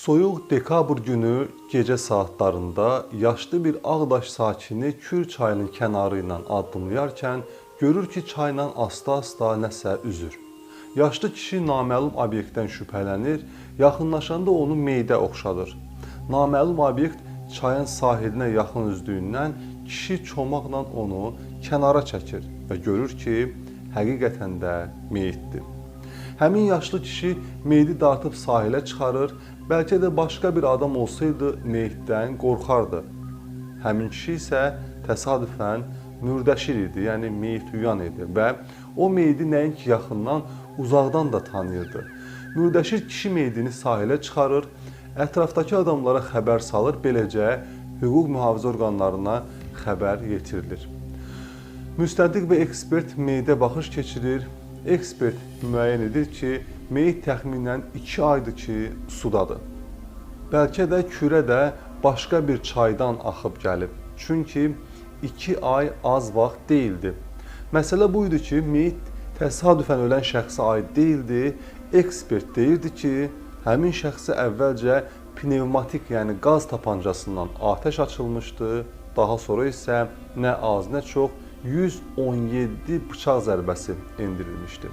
Soyuq dekabr günü gecə saatlarında yaşlı bir Ağdaş sakini Kür çayının kənarı ilə addımlayarkən görür ki, çayla asta-asta nəsə üzür. Yaşlı kişi naməlum obyektdən şübhələnir, yaxınlaşanda onu meyidə oxşadır. Naməlum obyekt çayın sahilinə yaxın üzdüyündən kişi çomaqla onu kənara çəkir və görür ki, həqiqətən də meyitdir. Həmin yaşlı kişi meyidi dartıb sahilə çıxarır, bəlkə də başqa bir adam olsaydı meyitdən qorxardı. Həmin kişi isə təsadüfən mürdəşir idi, yəni meyit yuyan idi və o meyidi nəinki yaxından, uzaqdan da tanıyırdı. Mürdəşir kişi meyidini sahilə çıxarır, ətrafdakı adamlara xəbər salır, beləcə hüquq mühafizə orqanlarına xəbər yetirilir. Müstəntiq və ekspert meyidə baxış keçirir. Ekspert müəyyən edir ki, meyit təxminən 2 aydır ki, sudadır. Bəlkə də Kürə də başqa bir çaydan axıb gəlib. Çünki 2 ay az vaxt deyildi. Məsələ bu idi ki, meyit təsadüfən ölən şəxsə aid deyildi. Ekspert deyirdi ki, həmin şəxsə əvvəlcə pnevmatik, yəni qaz tapancasından atəş açılmışdı. Daha sonra isə nə az, nə çox 117 bıçaq zərbəsi endirilmişdi.